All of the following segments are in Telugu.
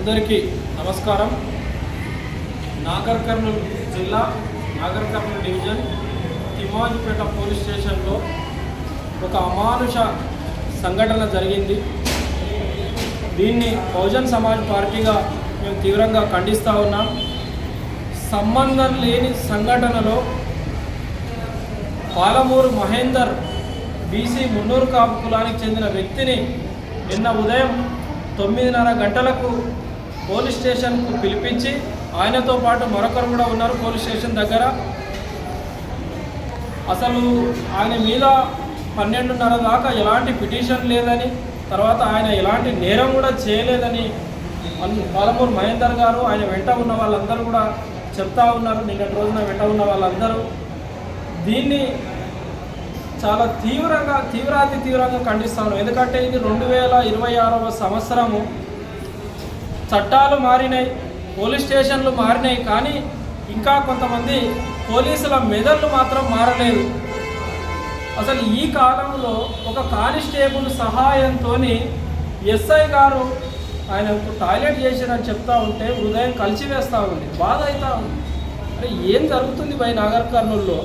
అందరికీ నమస్కారం. నాగర్ కర్నూలు జిల్లా నాగర్ కర్నూలు డివిజన్ తిమ్మాజిపేట పోలీస్ స్టేషన్లో ఒక అమానుష సంఘటన జరిగింది. దీన్ని బహుజన్ సమాజ్ పార్టీగా మేము తీవ్రంగా ఖండిస్తూ ఉన్నాం. సంబంధం లేని సంఘటనలో పాలమూరు మహేందర్ బీసీ మున్నూరు కాపు కులానికి చెందిన వ్యక్తిని నిన్న ఉదయం 9:30 గంటలకు పోలీస్ స్టేషన్కు పిలిపించి ఆయనతో పాటు మరొకరు కూడా ఉన్నారు పోలీస్ స్టేషన్ దగ్గర. అసలు ఆయన మీద 12:30 దాకా ఎలాంటి పిటిషన్ లేదని, తర్వాత ఆయన ఎలాంటి నేరం కూడా చేయలేదని పాలమూరు మహేందర్ గారు ఆయన వెంట ఉన్న వాళ్ళందరూ కూడా చెప్తా ఉన్నారు. నిన్నటి రోజున వెంట ఉన్న వాళ్ళందరూ దీన్ని చాలా తీవ్రంగా ఖండిస్తాను. ఎందుకంటే ఇది 2026వ సంవత్సరము. చట్టాలు మారినాయి, పోలీస్ స్టేషన్లు మారినాయి, కానీ ఇంకా కొంతమంది పోలీసుల మెదళ్ళు మాత్రం మారలేదు. అసలు ఈ కాలంలో ఒక కానిస్టేబుల్ సహాయంతో ఎస్ఐ గారు ఆయనకు టాయిలెట్ చేశారని చెప్తా ఉంటే హృదయం కలిసివేస్తూ ఉంది, బాధ అవుతా ఉంది. అరే ఏం జరుగుతుంది బై నాగర్ కర్నూలులో?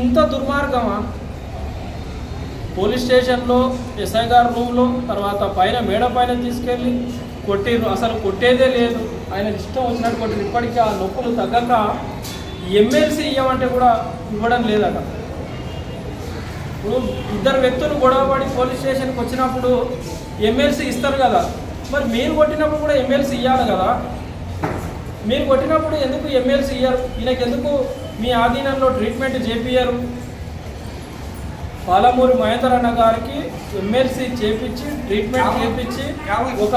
ఇంత దుర్మార్గమా? పోలీస్ స్టేషన్లో ఎస్ఐ గారు రూమ్లో, తర్వాత పైన మేడ పైన తీసుకెళ్ళి కొట్టిరు. అసలు కొట్టేదే లేదు, ఆయన ఇష్టం వచ్చినట్టు కొట్టిరు. ఇప్పటికీ ఆ నొప్పులు తగ్గక ఎమ్మెల్సీ ఇవ్వమంటే కూడా ఇవ్వడం లేదట. ఇప్పుడు ఇద్దరు వ్యక్తులు గొడవపడి పోలీస్ స్టేషన్కి వచ్చినప్పుడు ఎమ్మెల్సీ ఇస్తారు కదా, మరి మీరు కొట్టినప్పుడు కూడా ఎమ్మెల్సీ ఇవ్వాలి కదా. మీరు కొట్టినప్పుడు ఎందుకు ఎమ్మెల్సీ ఇయ్యరు? ఈయనకి ఎందుకు మీ ఆధీనంలో ట్రీట్మెంట్ చేపియ్యరు? పాలమూరు మహేందర్ అన్న గారికి ఎమ్మెల్సీ చేపించి ట్రీట్మెంట్ చేపించి ఒక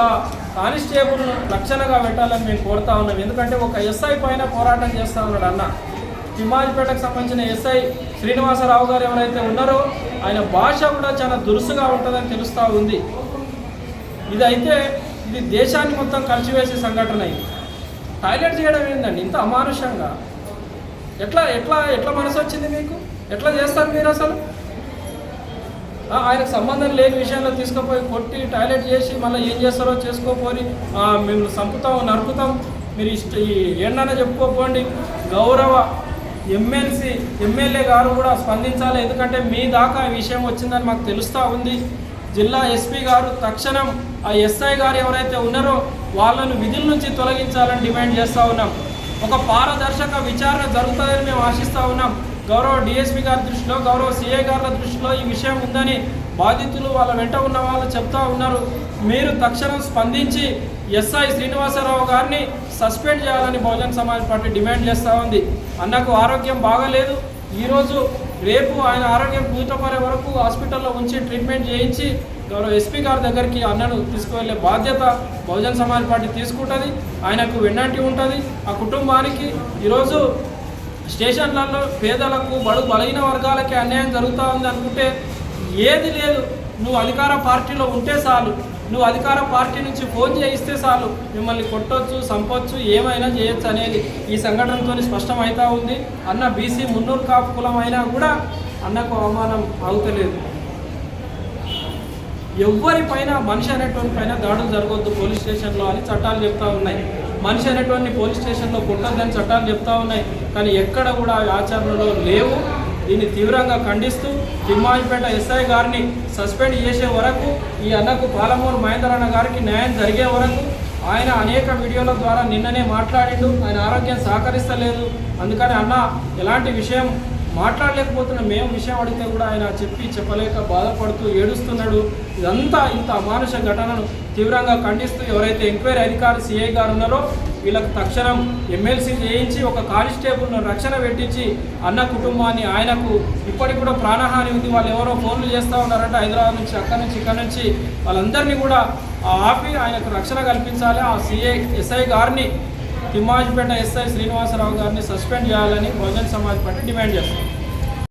కానిస్టేబుల్ రక్షణగా పెట్టాలని మేము కోరుతా ఉన్నాం. ఎందుకంటే ఒక ఎస్ఐ పైన పోరాటం చేస్తూ ఉన్నాడు అన్న. తిమ్మాజిపేటకు సంబంధించిన ఎస్ఐ శ్రీనివాసరావు గారు ఎవరైతే ఉన్నారో ఆయన భాష కూడా చాలా దురుసుగా ఉంటుందని తెలుస్తూ ఉంది. ఇది దేశాన్ని మొత్తం కలిసివేసే సంఘటన. ఇది టాయిలెట్ చేయడం ఏందండి ఇంత అమానుషంగా? ఎట్లా మనసు వచ్చింది మీకు? ఎట్లా చేస్తారు మీరు? అసలు ఆయనకు సంబంధం లేని విషయంలో తీసుకుపోయి కొట్టి టాయిలెట్ చేసి మళ్ళీ ఏం చేస్తారో చేసుకోపోని మేము చంపుతాం, నరుకుతాం, మీరు ఏంటన్నా చెప్పుకోపోండి. గౌరవ ఎమ్మెల్యే గారు కూడా స్పందించాలి. ఎందుకంటే మీ దాకా ఈ విషయం వచ్చిందని మాకు తెలుస్తూ ఉంది. జిల్లా ఎస్పీ గారు తక్షణం ఆ ఎస్ఐ గారు ఎవరైతే ఉన్నారో వాళ్ళను విధుల నుంచి తొలగించాలని డిమాండ్ చేస్తూ ఉన్నాం. ఒక పారదర్శక విచారణ జరుగుతుందని మేము ఆశిస్తూ ఉన్నాం. గౌరవ డిఎస్పీ గారి దృష్టిలో, గౌరవ సిఐ గారుల దృష్టిలో ఈ విషయం ఉందని బాధితులు వాళ్ళ వెంట ఉన్న వాళ్ళు చెప్తా ఉన్నారు. మీరు తక్షణం స్పందించి ఎస్ఐ శ్రీనివాసరావు గారిని సస్పెండ్ చేయాలని బహుజన్ సమాజ్ పార్టీ డిమాండ్ చేస్తూ ఉంది. అన్నకు ఆరోగ్యం బాగాలేదు. ఈరోజు రేపు ఆయన ఆరోగ్యం పూర్తపడే వరకు హాస్పిటల్లో ఉంచి ట్రీట్మెంట్ చేయించి గౌరవ ఎస్పీ గారి దగ్గరికి అన్నను తీసుకువెళ్ళే బాధ్యత బహుజన్ సమాజ్ పార్టీ తీసుకుంటుంది. ఆయనకు వెన్నంటి ఉంటుంది. ఆ కుటుంబానికి ఈరోజు స్టేషన్లలో పేదలకు, బలహీన వర్గాలకి అన్యాయం జరుగుతూ ఉంది అనుకుంటే ఏది లేదు. నువ్వు అధికార పార్టీలో ఉంటే చాలు, నువ్వు అధికార పార్టీ నుంచి ఫోన్ చేయిస్తే చాలు, మిమ్మల్ని కొట్టొచ్చు, చంపొచ్చు, ఏమైనా చేయొచ్చు అనేది ఈ సంఘటనతో స్పష్టమవుతూ ఉంది. అన్న బీసీ మున్నూరు కాపు కులం అయినా కూడా అన్నకు అవమానం అవుతలేదు. ఎవరిపైన మనిషి అనేటువంటి పైన దాడులు జరగొద్దు పోలీస్ స్టేషన్లో అని చట్టాలు చెప్తా ఉన్నాయి. మనిషి అనేటువంటి పోలీస్ స్టేషన్లో కొట్టొద్దని చట్టాలు చెప్తా ఉన్నాయి. కానీ ఎక్కడ కూడా ఆచరణలో లేవు. దీన్ని తీవ్రంగా ఖండిస్తూ తిమ్మాజిపేట ఎస్ఐ గారిని సస్పెండ్ చేసే వరకు, ఈ అన్నకు పాలమూరు మహేందర్ అన్న గారికి న్యాయం జరిగే వరకు ఆయన అనేక వీడియోల ద్వారా నిన్ననే మాట్లాడిండు. ఆయన ఆరోగ్యం సహకరిస్తలేదు, అందుకని అన్న ఎలాంటి విషయం మాట్లాడలేకపోతున్నా. మేము విషయం అడిగితే కూడా ఆయన చెప్పలేక బాధపడుతూ ఏడుస్తున్నాడు. ఇదంతా ఇంత అమానుష ఘటనను తీవ్రంగా ఖండిస్తూ ఎవరైతే ఎంక్వైరీ అధికారి సిఐ గారు ఉన్నారో వీళ్ళకు తక్షణం ఎమ్మెల్సీ చేయించి ఒక కానిస్టేబుల్ను రక్షణ పెట్టించి అన్న కుటుంబాన్ని, ఆయనకు ఇప్పటికి కూడా ప్రాణహాని ఉంది. వాళ్ళు ఎవరో ఫోన్లు చేస్తూ ఉన్నారంటే హైదరాబాద్ నుంచి, అక్కడి నుంచి, ఇక్కడ నుంచి వాళ్ళందరినీ కూడా ఆపి ఆయనకు రక్షణ కల్పించాలి. ఆ ఎస్ఐ గారిని తిమ్మాజిపేట ఎస్ఐ శ్రీనివాసరావు గారిని సస్పెండ్ చేయాలని బహుజన్ సమాజ్ పార్టీ డిమాండ్ చేస్తుంది.